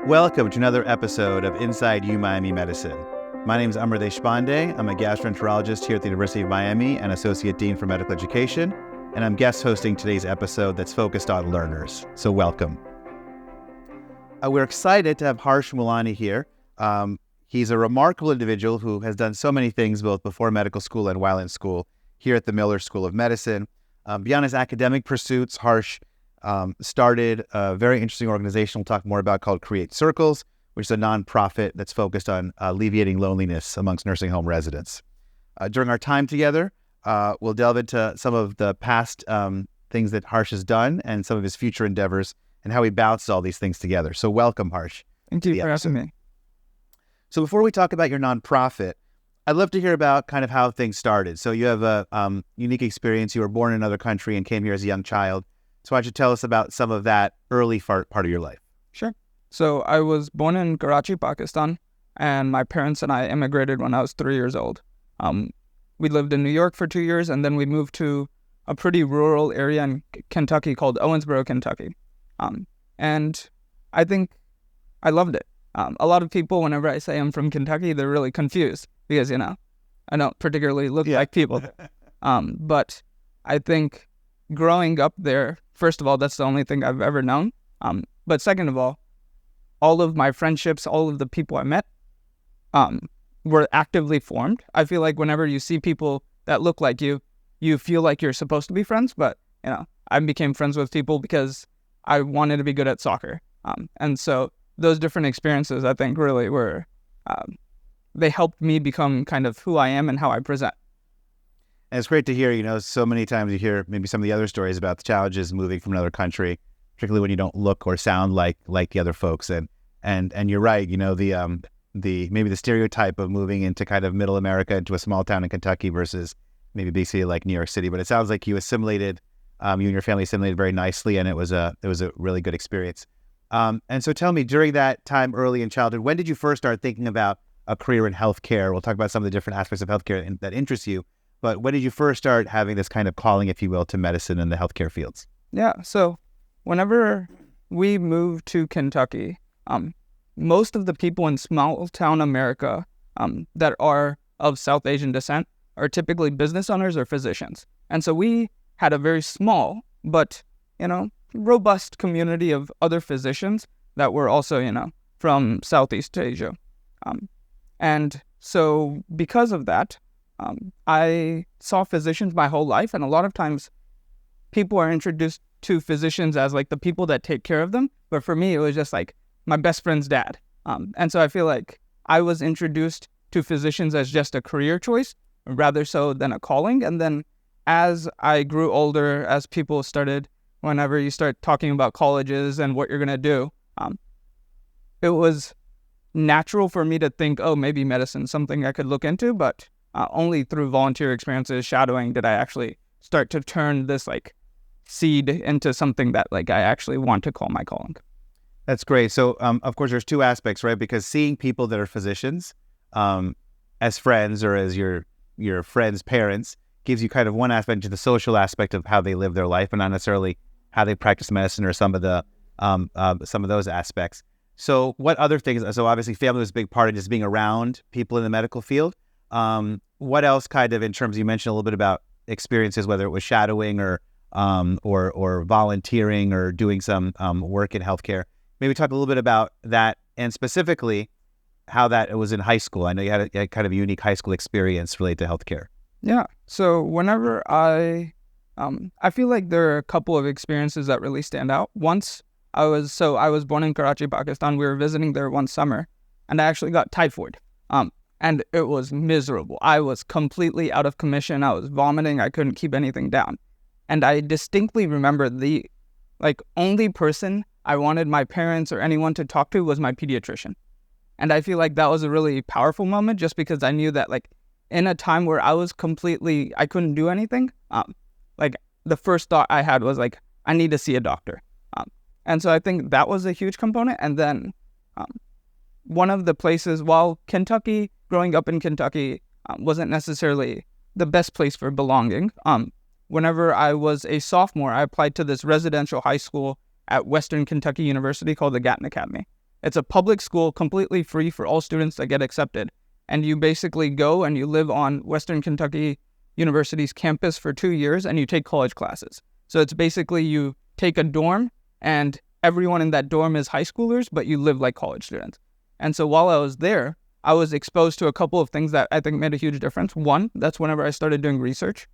Welcome to another episode of Inside U Miami Medicine. My name is Amar Deshpande. I'm a gastroenterologist here at the University of Miami and Associate Dean for Medical Education, and I'm guest hosting today's episode that's focused on learners. So welcome. We're excited to have Harsh Moolani here. He's a remarkable individual who has done so many things both before medical school and while in school here at the Miller School of Medicine. Beyond his academic pursuits, Harsh started a very interesting organization we'll talk more about called Create Circles, which is a nonprofit that's focused on alleviating loneliness amongst nursing home residents. During our time together, we'll delve into some of the past things that Harsh has done and some of his future endeavors and how he balances all these things together. So welcome, Harsh. Thank you for having me. So before we talk about your nonprofit, I'd love to hear about kind of how things started. So you have a unique experience. You were born in another country and came here as a young child. So why don't you tell us about some of that early part of your life? Sure. So I was born in Karachi, Pakistan, and my parents and I immigrated when I was 3 years old. We lived in New York for 2 years, and then we moved to a pretty rural area in Kentucky called Owensboro, Kentucky. And I think I loved it. A lot of people, whenever I say I'm from Kentucky, they're really confused because, I don't particularly look like people. But I think growing up there, first of all, that's the only thing I've ever known. But second of all of my friendships, all of the people I met were actively formed. I feel like whenever you see people that look like you, you feel like you're supposed to be friends. But, I became friends with people because I wanted to be good at soccer. And so those different experiences, I think, really were, they helped me become kind of who I am and how I present. And it's great to hear, so many times you hear maybe some of the other stories about the challenges moving from another country, particularly when you don't look or sound like the other folks. And you're right, the maybe the stereotype of moving into kind of middle America into a small town in Kentucky versus maybe a big city like New York City. But it sounds like you assimilated, you and your family assimilated very nicely, and it was a really good experience. And so tell me, during that time early in childhood, when did you first start thinking about a career in healthcare? We'll talk about some of the different aspects of healthcare that interest you. But when did you first start having this kind of calling, if you will, to medicine and the healthcare fields? Yeah, so whenever we moved to Kentucky, most of the people in small town America that are of South Asian descent are typically business owners or physicians. And so we had a very small but, robust community of other physicians that were also, from Southeast Asia. And so because of that, I saw physicians my whole life, and a lot of times people are introduced to physicians as like the people that take care of them. But for me, it was just like my best friend's dad. And so I feel like I was introduced to physicians as just a career choice rather so than a calling. And then as I grew older, as people started, whenever you start talking about colleges and what you're going to do, it was natural for me to think, maybe medicine's something I could look into, but only through volunteer experiences, shadowing, did I actually start to turn this like seed into something that like I actually want to call my calling. That's great. So, of course, there's two aspects, right? Because seeing people that are physicians as friends or as your friends' parents gives you kind of one aspect to the social aspect of how they live their life, and not necessarily how they practice medicine or some of those aspects. So, what other things? So, obviously, family was a big part of just being around people in the medical field. What else kind of in terms, you mentioned a little bit about experiences, whether it was shadowing or volunteering or doing some work in healthcare. Maybe talk a little bit about that and specifically how that was in high school. I know you had a kind of a unique high school experience related to healthcare. Yeah. So whenever I feel like there are a couple of experiences that really stand out. Once I was born in Karachi, Pakistan. We were visiting there one summer and I actually got typhoid. And it was miserable. I was completely out of commission. I was vomiting. I couldn't keep anything down. And I distinctly remember the only person I wanted my parents or anyone to talk to was my pediatrician. And I feel like that was a really powerful moment just because I knew that in a time where I was I couldn't do anything, the first thought I had was I need to see a doctor. And so I think that was a huge component. And then one of the places, while growing up in Kentucky wasn't necessarily the best place for belonging, whenever I was a sophomore, I applied to this residential high school at Western Kentucky University called the Gatton Academy. It's a public school, completely free for all students that get accepted. And you basically go and you live on Western Kentucky University's campus for 2 years and you take college classes. So it's basically you take a dorm and everyone in that dorm is high schoolers, but you live like college students. And so while I was there, I was exposed to a couple of things that I think made a huge difference. One, that's whenever I started doing research.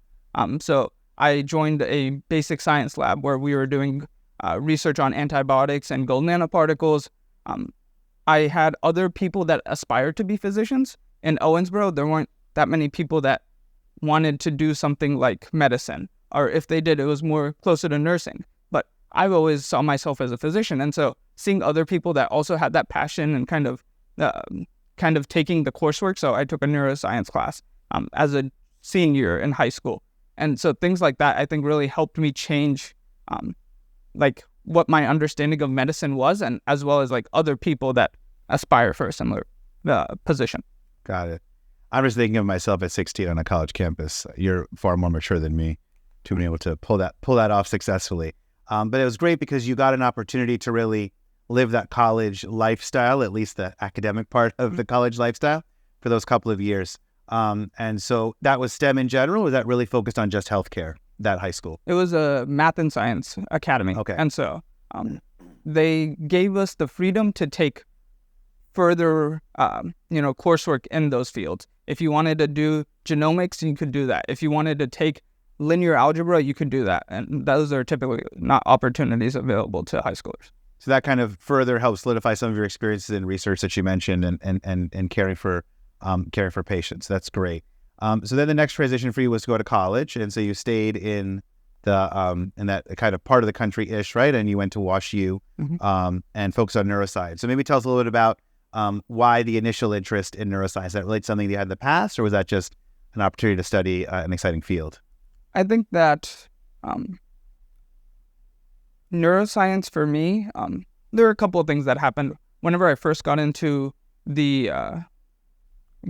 So I joined a basic science lab where we were doing research on antibiotics and gold nanoparticles. I had other people that aspired to be physicians. In Owensboro, there weren't that many people that wanted to do something like medicine, or if they did, it was more closer to nursing. But I've always saw myself as a physician, and so seeing other people that also had that passion and kind of taking the coursework. So I took a neuroscience class as a senior in high school, and so things like that I think really helped me change like what my understanding of medicine was, and as well as like other people that aspire for a similar position. Got it. I'm just thinking of myself at 16 on a college campus. You're far more mature than me to be able to pull that off successfully. But it was great because you got an opportunity to really live that college lifestyle, at least the academic part of the college lifestyle, for those couple of years. And so that was STEM in general, or was that really focused on just healthcare, that high school? It was a math and science academy. Okay. And so they gave us the freedom to take further, coursework in those fields. If you wanted to do genomics, you could do that. If you wanted to take linear algebra, you could do that. And those are typically not opportunities available to high schoolers. So that kind of further helps solidify some of your experiences in research that you mentioned and caring for patients. That's great. So then the next transition for you was to go to college, and so you stayed in that kind of part of the country-ish, right? And you went to WashU and focused on neuroscience. So maybe tell us a little bit about why the initial interest in neuroscience. Is that related to something you had in the past, or was that just an opportunity to study an exciting field? I think that neuroscience for me, there are a couple of things that happened. Whenever I first got into the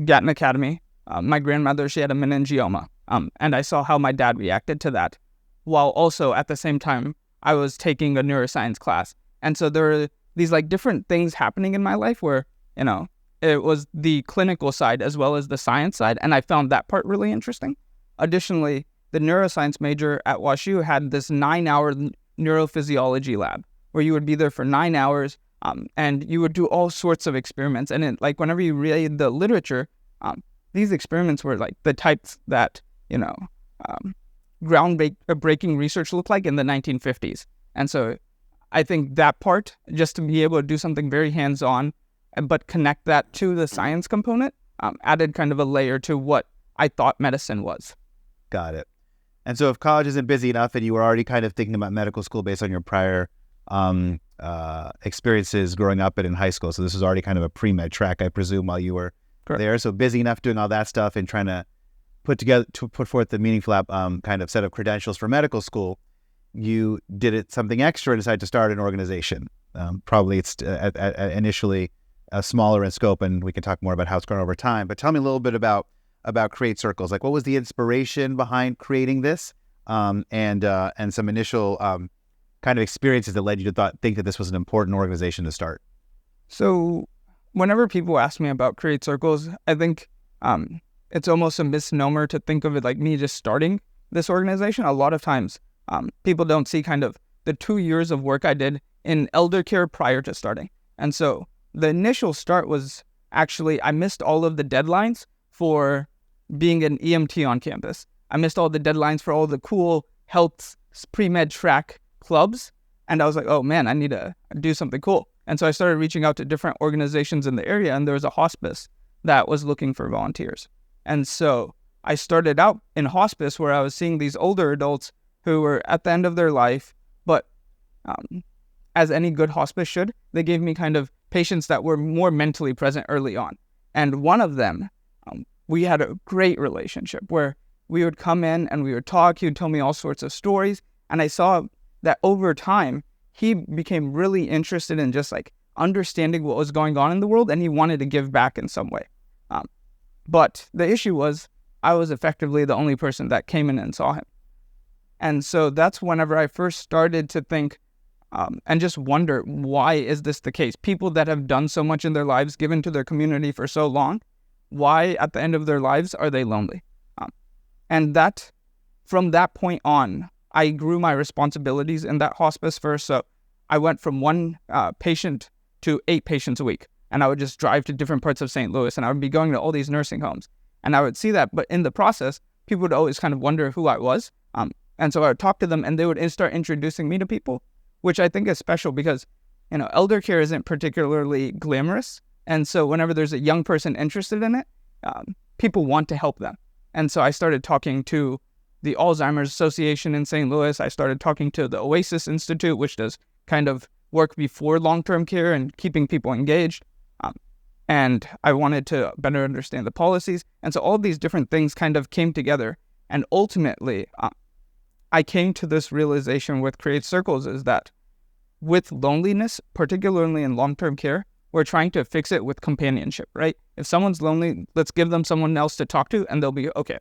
Gatton Academy, my grandmother, she had a meningioma, and I saw how my dad reacted to that, while also at the same time I was taking a neuroscience class. And so there are these like different things happening in my life where, it was the clinical side as well as the science side, and I found that part really interesting. Additionally, the neuroscience major at WashU had this 9-hour neurophysiology lab where you would be there for 9 hours, and you would do all sorts of experiments. And whenever you read the literature, these experiments were like the types that, groundbreaking research looked like in the 1950s. And so I think that part, just to be able to do something very hands-on, but connect that to the science component, added kind of a layer to what I thought medicine was. Got it. And so if college isn't busy enough and you were already kind of thinking about medical school based on your prior experiences growing up and in high school, so this was already kind of a pre-med track, I presume, while you were Correct. there. So busy enough doing all that stuff and trying to put forth the meaningful kind of set of credentials for medical school, you did it something extra and decided to start an organization. Probably it's initially smaller in scope, and we can talk more about how it's grown over time. But tell me a little bit about Create Circles. Like, what was the inspiration behind creating this, and some initial kind of experiences that led you to think that this was an important organization to start? So whenever people ask me about Create Circles, I think it's almost a misnomer to think of it like me just starting this organization. A lot of times people don't see kind of the 2 years of work I did in elder care prior to starting. And so the initial start was actually, I missed all of the deadlines for being an EMT on campus. I missed all the deadlines for all the cool health pre-med track clubs. And I was like, oh man, I need to do something cool. And so I started reaching out to different organizations in the area, and there was a hospice that was looking for volunteers. And so I started out in hospice where I was seeing these older adults who were at the end of their life, but as any good hospice should, they gave me kind of patients that were more mentally present early on. And one of them, we had a great relationship where we would come in and we would talk. He would tell me all sorts of stories. And I saw that over time, he became really interested in just like understanding what was going on in the world, and he wanted to give back in some way. But the issue was I was effectively the only person that came in and saw him. And so that's whenever I first started to think, and just wonder, why is this the case? People that have done so much in their lives, given to their community for so long, why at the end of their lives are they lonely? And that, from that point on, I grew my responsibilities in that hospice first. So I went from one patient to 8 patients a week. And I would just drive to different parts of St. Louis, and I would be going to all these nursing homes. And I would see that. But in the process, people would always kind of wonder who I was. And so I would talk to them, and they would start introducing me to people, which I think is special because, elder care isn't particularly glamorous. And so whenever there's a young person interested in it, people want to help them. And so I started talking to the Alzheimer's Association in St. Louis. I started talking to the Oasis Institute, which does kind of work before long-term care and keeping people engaged. And I wanted to better understand the policies. And so all these different things kind of came together. And ultimately, I came to this realization with Create Circles is that with loneliness, particularly in long-term care, we're trying to fix it with companionship, right? If someone's lonely, let's give them someone else to talk to and they'll be okay.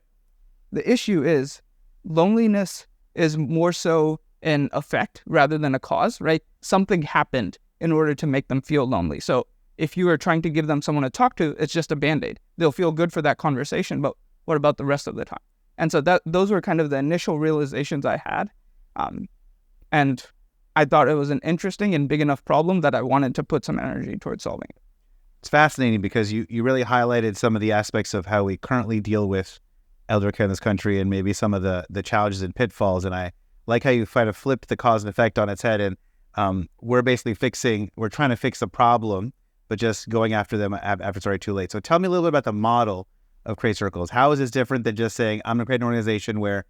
The issue is loneliness is more so an effect rather than a cause, right? Something happened in order to make them feel lonely. So if you are trying to give them someone to talk to, it's just a Band-Aid. They'll feel good for that conversation, but what about the rest of the time? And so those were kind of the initial realizations I had. And I thought it was an interesting and big enough problem that I wanted to put some energy towards solving it. It's fascinating because you really highlighted some of the aspects of how we currently deal with elder care in this country and maybe some of the challenges and pitfalls. And I like how you kind of flipped the cause and effect on its head. And we're trying to fix the problem, but just going after them after it's already too late. So tell me a little bit about the model of Create Circles. How is this different than just saying, I'm going to create an organization where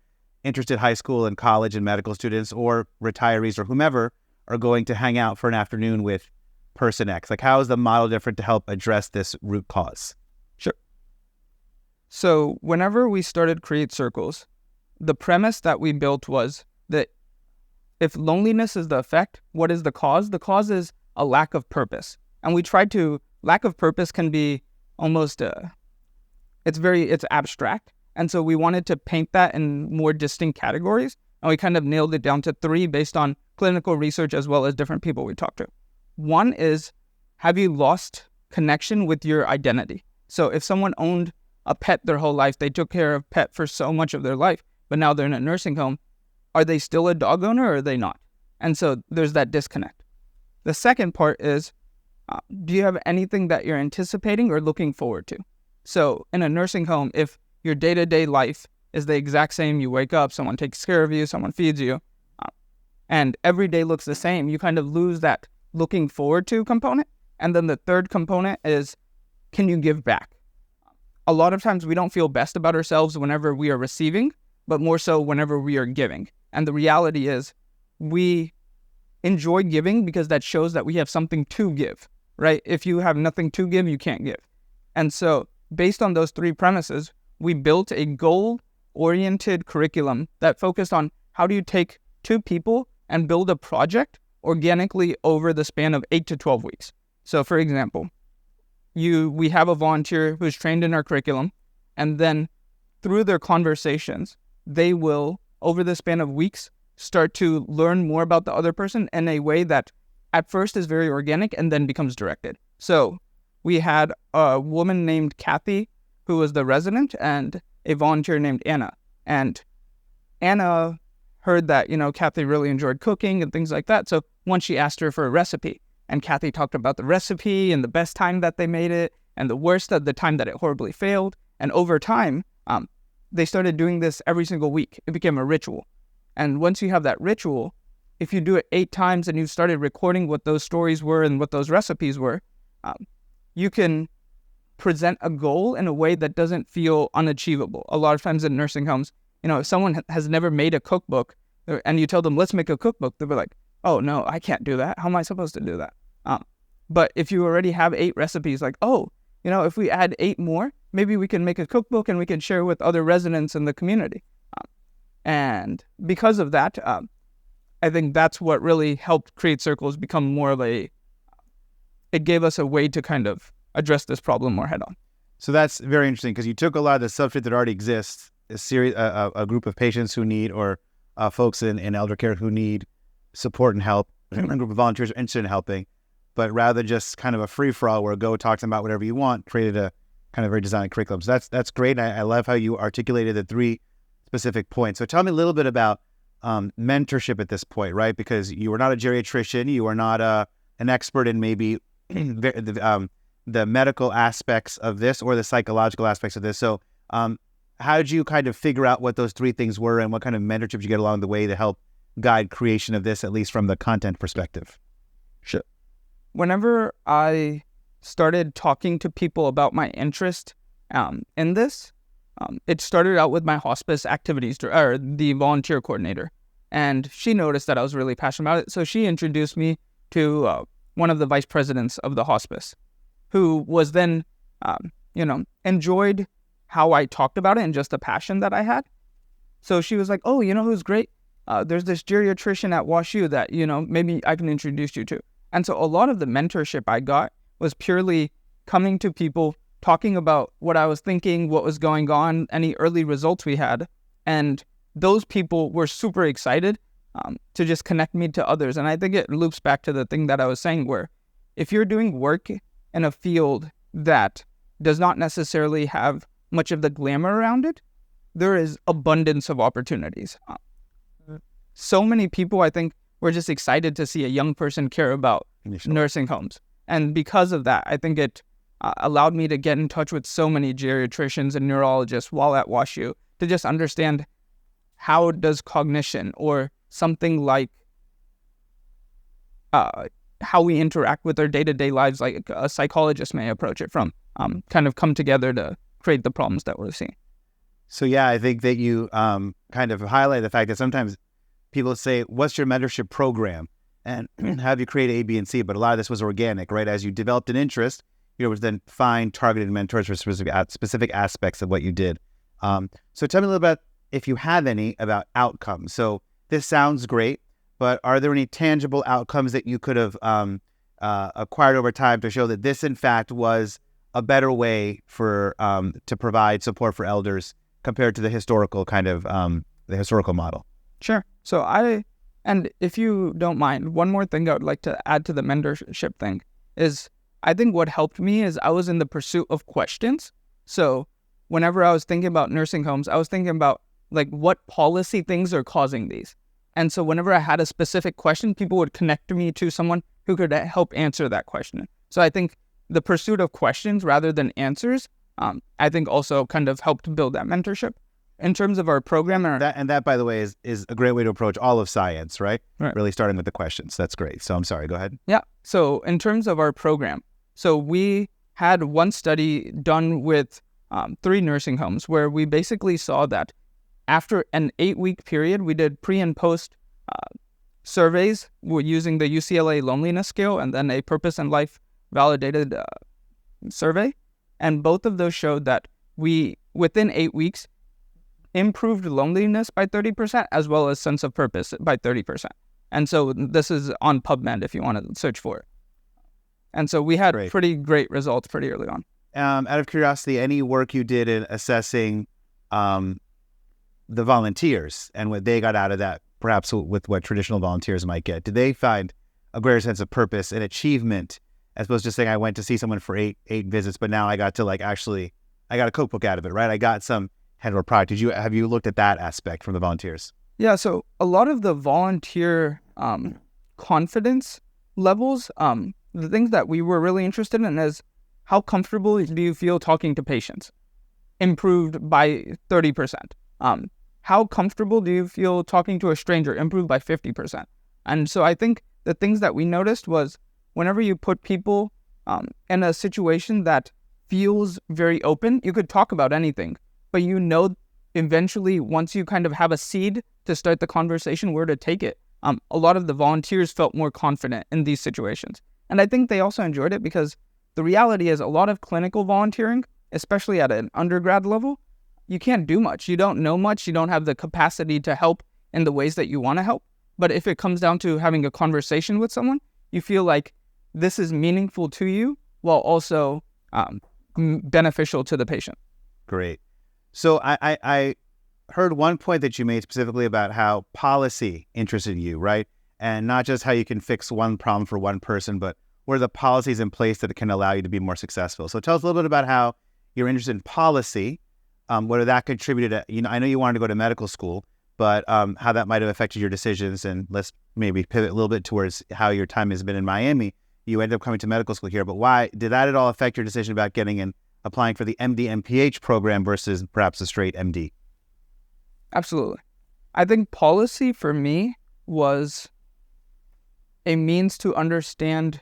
interested high school and college and medical students or retirees or whomever are going to hang out for an afternoon with person X? Like, how is the model different to help address this root cause? Sure. So whenever we started Create Circles, the premise that we built was that if loneliness is the effect, what is the cause? The cause is a lack of purpose. And we tried to, lack of purpose can be almost, it's abstract. And so we wanted to paint that in more distinct categories. And we kind of nailed it down to 3 based on clinical research as well as different people we talked to. One is, have you lost connection with your identity? So if someone owned a pet their whole life, they took care of pet for so much of their life, but now they're in a nursing home, are they still a dog owner or are they not? And so there's that disconnect. The second part is, do you have anything that you're anticipating or looking forward to? So in a nursing home, if your day-to-day life is the exact same, you wake up, someone takes care of you, someone feeds you, and every day looks the same, you kind of lose that looking forward to component. And then the third component is, can you give back? A lot of times we don't feel best about ourselves whenever we are receiving, but more so whenever we are giving. And the reality is we enjoy giving because that shows that we have something to give, right? If you have nothing to give, you can't give. And so based on those 3 premises, we built a goal-oriented curriculum that focused on how do you take 2 people and build a project organically over the span of 8 to 12 weeks. So for example, we have a volunteer who's trained in our curriculum, and then through their conversations, they will, over the span of weeks, start to learn more about the other person in a way that at first is very organic and then becomes directed. So we had a woman named Kathy who was the resident and a volunteer named Anna. And Anna heard that, Kathy really enjoyed cooking and things like that. So once she asked her for a recipe, and Kathy talked about the recipe and the best time that they made it and the worst of the time that it horribly failed. And over time, they started doing this every single week. It became a ritual. And once you have that ritual, if you do it 8 times and you started recording what those stories were and what those recipes were, you can present a goal in a way that doesn't feel unachievable. A lot of times in nursing homes, if someone has never made a cookbook and you tell them, let's make a cookbook, they'll be like, oh no, I can't do that. How am I supposed to do that? But if you already have 8 recipes, like, if we add 8 more, maybe we can make a cookbook and we can share with other residents in the community. And because of that, I think that's what really helped Create Circles become more of it gave us a way to kind of address this problem more head on. So that's very interesting because you took a lot of the substrate that already exists, a group of patients who need, or folks in elder care who need support and help, a group of volunteers are interested in helping, but rather just kind of a free-for-all where go talk to them about whatever you want, created a kind of very designed curriculum. So that's great. I love how you articulated the 3 specific points. So tell me a little bit about mentorship at this point, right? Because you were not a geriatrician, you are not an expert in maybe the medical aspects of this or the psychological aspects of this. So how did you kind of figure out what those 3 things were, and what kind of mentorship did you get along the way to help guide creation of this, at least from the content perspective? Sure. Whenever I started talking to people about my interest in this, it started out with my hospice activities, or the volunteer coordinator. And she noticed that I was really passionate about it. So she introduced me to one of the vice presidents of the hospice, who was then, enjoyed how I talked about it and just the passion that I had. So she was like, oh, you know who's great? There's this geriatrician at WashU that, maybe I can introduce you to. And so a lot of the mentorship I got was purely coming to people, talking about what I was thinking, what was going on, any early results we had. And those people were super excited to just connect me to others. And I think it loops back to the thing that I was saying, where if you're doing work in a field that does not necessarily have much of the glamour around it, there is abundance of opportunities. So many people, I think, were just excited to see a young person care about nursing homes. And because of that, I think it allowed me to get in touch with so many geriatricians and neurologists while at WashU to just understand how does cognition or something like how we interact with our day-to-day lives, like a psychologist may approach it from, kind of come together to create the problems that we're seeing. So yeah, I think that you kind of highlight the fact that sometimes people say, what's your mentorship program? And how do you create A, B, and C? But a lot of this was organic, right? As you developed an interest, you would then find targeted mentors for specific aspects of what you did. So tell me a little bit, if you have any, about outcomes. So this sounds great, but are there any tangible outcomes that you could have acquired over time to show that this, in fact, was a better way for to provide support for elders compared to the historical kind of the historical model? Sure. So and if you don't mind, one more thing I would like to add to the mentorship thing is, I think what helped me is I was in the pursuit of questions. So whenever I was thinking about nursing homes, I was thinking about like what policy things are causing these. And so whenever I had a specific question, people would connect me to someone who could help answer that question. So I think the pursuit of questions rather than answers, I think also kind of helped build that mentorship. In terms of our program, that, by the way, is a great way to approach all of science, right? Right. Really starting with the questions. That's great. So I'm sorry, go ahead. Yeah. So in terms of our program, so we had one study done with 3 nursing homes where we basically saw that after an 8-week period, we did pre and post surveys. We're using the UCLA loneliness scale and then a purpose and life validated survey. And both of those showed that we, within 8 weeks, improved loneliness by 30% as well as sense of purpose by 30%. And so this is on PubMed if you want to search for it. And so we had pretty great results pretty early on. Out of curiosity, any work you did in assessing the volunteers and what they got out of that, perhaps with what traditional volunteers might get, did they find a greater sense of purpose and achievement as opposed to saying I went to see someone for eight visits, but now I got to I got a cookbook out of it, right? I got some head or product. Have you looked at that aspect from the volunteers? Yeah, so a lot of the volunteer confidence levels, the things that we were really interested in is how comfortable do you feel talking to patients? Improved by 30%. How comfortable do you feel talking to a stranger? Improved by 50%. And so I think the things that we noticed was whenever you put people in a situation that feels very open, you could talk about anything, but eventually once you kind of have a seed to start the conversation, where to take it, a lot of the volunteers felt more confident in these situations. And I think they also enjoyed it because the reality is a lot of clinical volunteering, especially at an undergrad level, you can't do much. You don't know much. You don't have the capacity to help in the ways that you want to help. But if it comes down to having a conversation with someone, you feel like this is meaningful to you while also beneficial to the patient. Great. So I heard one point that you made specifically about how policy interested you, right? and not just how you can fix one problem for one person, but what are the policies in place that can allow you to be more successful. So tell us a little bit about how you're interested in policy, whether that contributed to, I know you wanted to go to medical school, but how that might have affected your decisions. And let's maybe pivot a little bit towards how your time has been in Miami. You ended up coming to medical school here, but why did that at all affect your decision about getting in, applying for the MD MPH program versus perhaps a straight MD? Absolutely. I think policy for me was a means to understand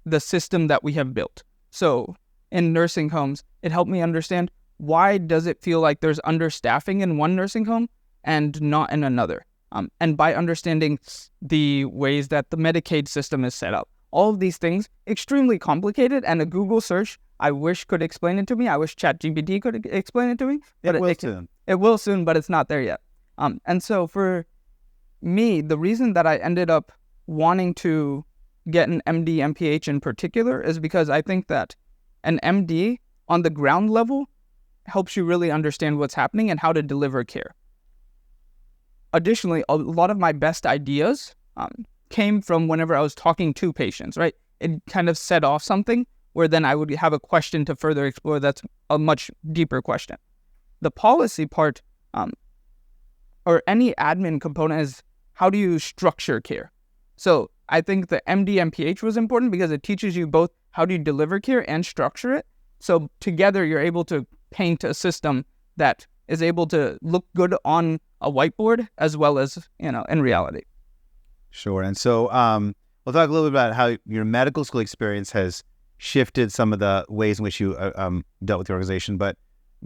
the system that we have built. So in nursing homes, it helped me understand, why does it feel like there's understaffing in one nursing home and not in another? And by understanding the ways that the Medicaid system is set up, all of these things, extremely complicated, and a Google search, I wish, could explain it to me. I wish ChatGPT could explain it to me. But it will soon. It will soon, but it's not there yet. And so for me, the reason that I ended up wanting to get an MD, MPH in particular is because I think that an MD on the ground level helps you really understand what's happening and how to deliver care. Additionally, a lot of my best ideas came from whenever I was talking to patients, right? It kind of set off something where then I would have a question to further explore that's a much deeper question. The policy part, or any admin component, is how do you structure care? So I think the MD MPH was important because it teaches you both how do you deliver care and structure it. So together you're able to paint a system that is able to look good on a whiteboard as well as, in reality. Sure. And so we'll talk a little bit about how your medical school experience has shifted some of the ways in which you dealt with the organization. But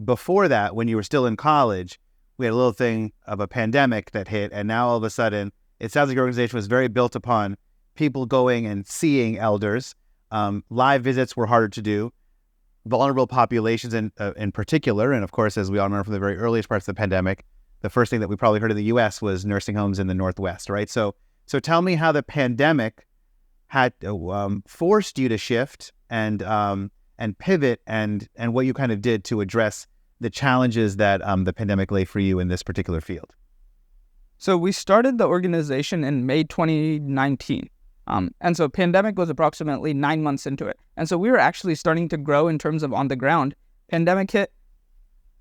before that, when you were still in college, we had a little thing of a pandemic that hit. And now all of a sudden, it sounds like your organization was very built upon people going and seeing elders. Live visits were harder to do. Vulnerable populations in particular. And of course, as we all remember from the very earliest parts of the pandemic, the first thing that we probably heard in the U.S. was nursing homes in the Northwest, right? So tell me how the pandemic had forced you to shift and pivot, and what you kind of did to address the challenges that the pandemic lay for you in this particular field. So we started the organization in May 2019. And so pandemic was approximately 9 months into it. And so we were actually starting to grow in terms of on the ground. Pandemic hit,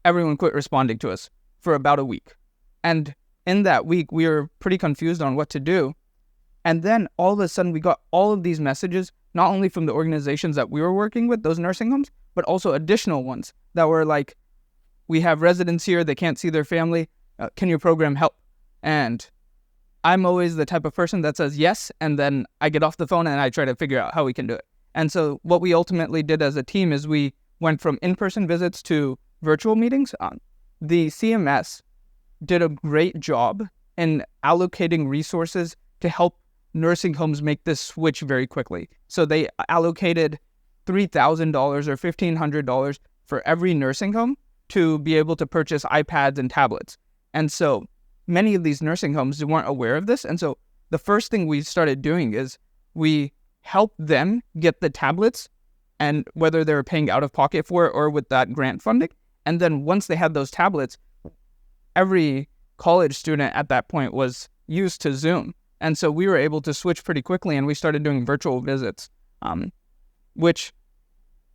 everyone quit responding to us for about a week. And in that week, we were pretty confused on what to do. And then all of a sudden, we got all of these messages, not only from the organizations that we were working with, those nursing homes, but also additional ones that were like, we have residents here, they can't see their family, can your program help? And I'm always the type of person that says yes, and then I get off the phone and I try to figure out how we can do it. And so what we ultimately did as a team is we went from in-person visits to virtual meetings. The CMS did a great job in allocating resources to help nursing homes make this switch very quickly. So they allocated $3,000 or $1,500 for every nursing home to be able to purchase iPads and tablets. And so many of these nursing homes weren't aware of this. And so the first thing we started doing is we helped them get the tablets, and whether they were paying out of pocket for it or with that grant funding. And then once they had those tablets, every college student at that point was used to Zoom. And so we were able to switch pretty quickly, and we started doing virtual visits, which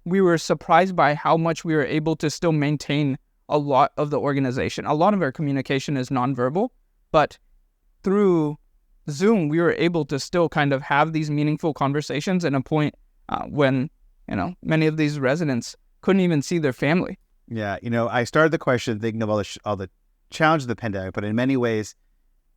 we were surprised by how much we were able to still maintain a lot of the organization. A lot of our communication is nonverbal, but through Zoom, we were able to still kind of have these meaningful conversations at a point when, many of these residents couldn't even see their family. Yeah, I started the question thinking of all the challenges of the pandemic, but in many ways,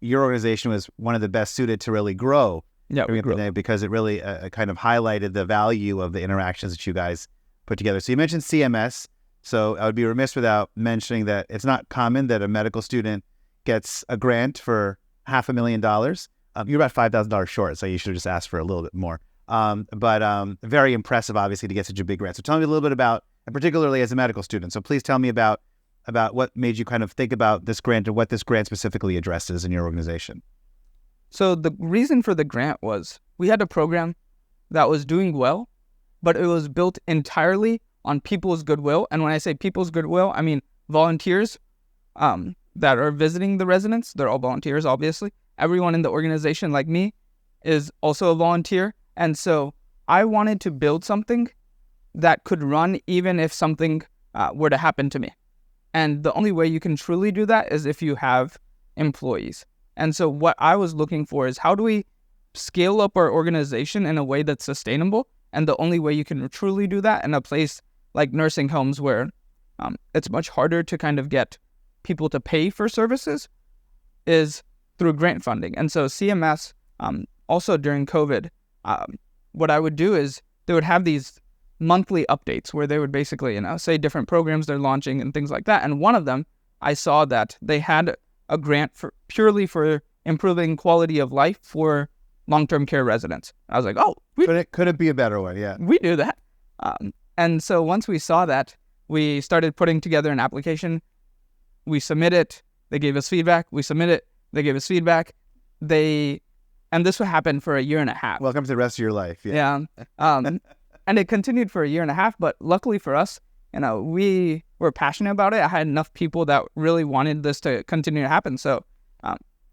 your organization was one of the best suited to really grow during the pandemic, because it really kind of highlighted the value of the interactions that you guys put together. So you mentioned CMS. So I would be remiss without mentioning that it's not common that a medical student gets a grant for $500,000. You're about $5,000 short, so you should have just asked for a little bit more. But very impressive, obviously, to get such a big grant. So tell me a little bit about, and particularly as a medical student, so please tell me about what made you kind of think about this grant and what this grant specifically addresses in your organization. So the reason for the grant was we had a program that was doing well, but it was built entirely on people's goodwill. And when I say people's goodwill, I mean volunteers that are visiting the residents. They're all volunteers, obviously. Everyone in the organization, like me, is also a volunteer. And so I wanted to build something that could run even if something were to happen to me. And the only way you can truly do that is if you have employees. And so what I was looking for is, how do we scale up our organization in a way that's sustainable? And the only way you can truly do that in a place like nursing homes, where it's much harder to kind of get people to pay for services, is through grant funding. And so CMS, also during COVID, what I would do is they would have these monthly updates where they would basically, say different programs they're launching and things like that. And one of them, I saw that they had a grant purely for improving quality of life for long-term care residents. I was like, oh, could it be a better one? Yeah, we do that. And so once we saw that, we started putting together an application. We submit it. They gave us feedback. We submit it. They gave us feedback. And this would happen for a year and a half. Welcome to the rest of your life. Yeah. And it continued for a year and a half. But luckily for us, we were passionate about it. I had enough people that really wanted this to continue to happen. So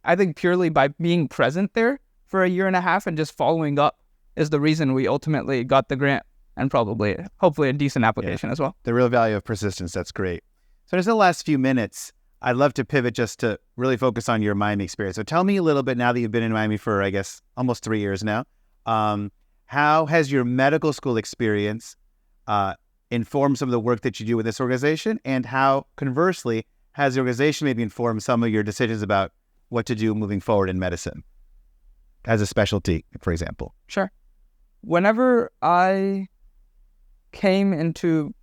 I think purely by being present there for a year and a half and just following up is the reason we ultimately got the grant, and hopefully a decent application as well. The real value of persistence. That's great. So just in the last few minutes, I'd love to pivot just to really focus on your Miami experience. So tell me a little bit, now that you've been in Miami for, I guess, almost 3 years now, how has your medical school experience informed some of the work that you do with this organization? And how, conversely, has the organization maybe informed some of your decisions about what to do moving forward in medicine as a specialty, for example? Sure. Whenever I came into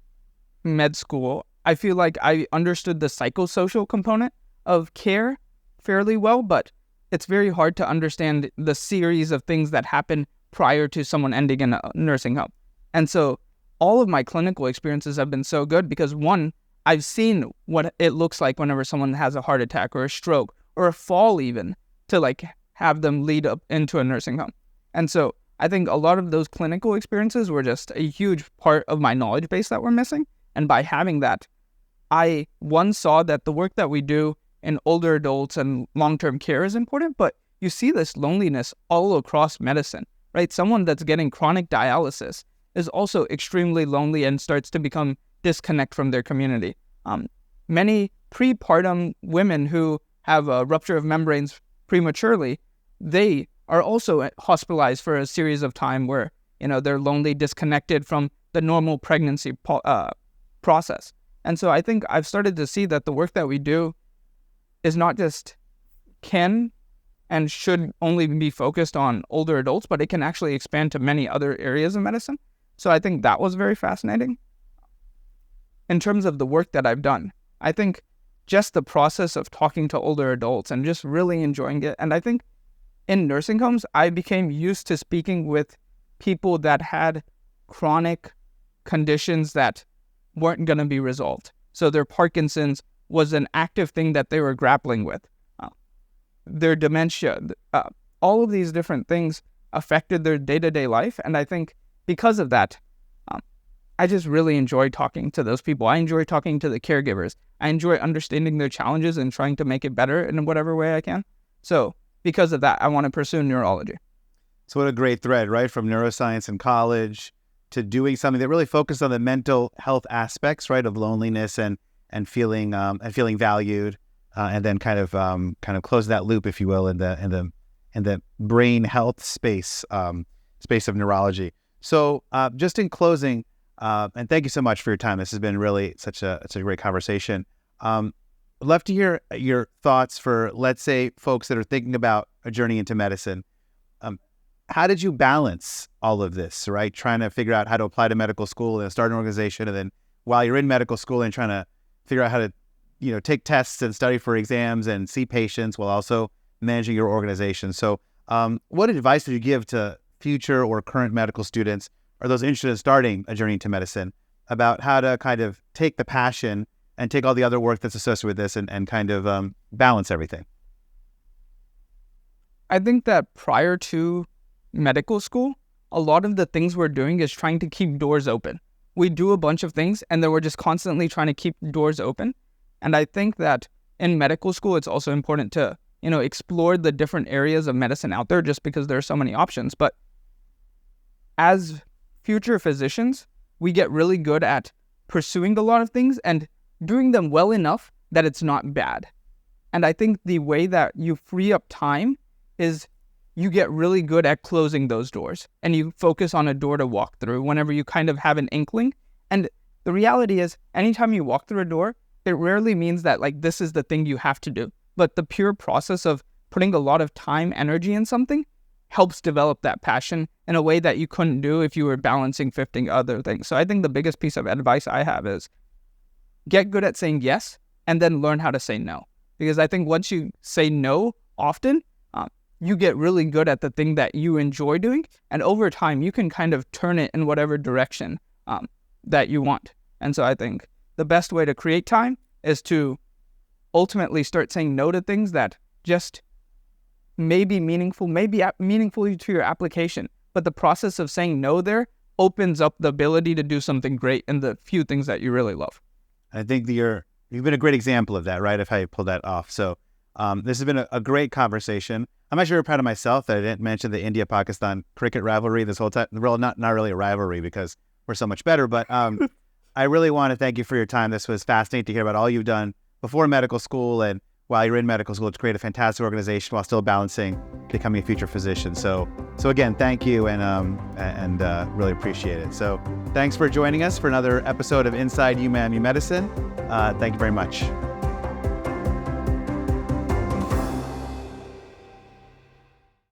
med school, I feel like I understood the psychosocial component of care fairly well, but it's very hard to understand the series of things that happen prior to someone ending in a nursing home. And so all of my clinical experiences have been so good because, one, I've seen what it looks like whenever someone has a heart attack or a stroke or a fall, even, to have them lead up into a nursing home. And so I think a lot of those clinical experiences were just a huge part of my knowledge base that we're missing. And by having that, I, one, saw that the work that we do in older adults and long-term care is important, but you see this loneliness all across medicine, right? Someone that's getting chronic dialysis is also extremely lonely and starts to become disconnect from their community. Many prepartum women who have a rupture of membranes prematurely, they are also hospitalized for a series of time where, they're lonely, disconnected from the normal pregnancy process. And so I think I've started to see that the work that we do is not just can and should only be focused on older adults, but it can actually expand to many other areas of medicine. So I think that was very fascinating. In terms of the work that I've done, I think just the process of talking to older adults and just really enjoying it. And I think in nursing homes, I became used to speaking with people that had chronic conditions that weren't going to be resolved. So their Parkinson's was an active thing that they were grappling with. Their dementia, all of these different things affected their day-to-day life. And I think because of that, I just really enjoy talking to those people. I enjoy talking to the caregivers. I enjoy understanding their challenges and trying to make it better in whatever way I can. So because of that, I want to pursue neurology. So what a great thread, right? From neuroscience in college to doing something that really focused on the mental health aspects, right, of loneliness and feeling valued, and then kind of close that loop, if you will, in the brain health space of neurology. So just in closing, and thank you so much for your time. This has been really such a great conversation. I'd love to hear your thoughts for, let's say, folks that are thinking about a journey into medicine. How did you balance all of this, right? Trying to figure out how to apply to medical school and start an organization, and then while you're in medical school and trying to figure out how to, take tests and study for exams and see patients while also managing your organization. So what advice would you give to future or current medical students or those interested in starting a journey into medicine about how to kind of take the passion and take all the other work that's associated with this and kind of balance everything? I think that prior to medical school, a lot of the things we're doing is trying to keep doors open. We do a bunch of things and then we're just constantly trying to keep doors open. And I think that in medical school, it's also important to explored the different areas of medicine out there just because there are so many options. But as future physicians, we get really good at pursuing a lot of things and doing them well enough that it's not bad. And I think the way that you free up time is you get really good at closing those doors and you focus on a door to walk through whenever you kind of have an inkling. And the reality is, anytime you walk through a door, it rarely means that like this is the thing you have to do. But the pure process of putting a lot of time, energy in something helps develop that passion in a way that you couldn't do if you were balancing 50 other things. So I think the biggest piece of advice I have is get good at saying yes and then learn how to say no. Because I think once you say no often, you get really good at the thing that you enjoy doing. And over time, you can kind of turn it in whatever direction that you want. And so I think the best way to create time is to ultimately start saying no to things that just may be meaningful, meaningful to your application. But the process of saying no there opens up the ability to do something great in the few things that you really love. I think you've been a great example of that, right? Of how you pull that off. So this has been a great conversation. I'm actually very proud of myself that I didn't mention the India-Pakistan cricket rivalry this whole time. Well, not really a rivalry because we're so much better, but I really want to thank you for your time. This was fascinating to hear about all you've done before medical school and while you're in medical school to create a fantastic organization while still balancing becoming a future physician. So again, thank you and really appreciate it. So thanks for joining us for another episode of Inside UMAMI Medicine. Thank you very much.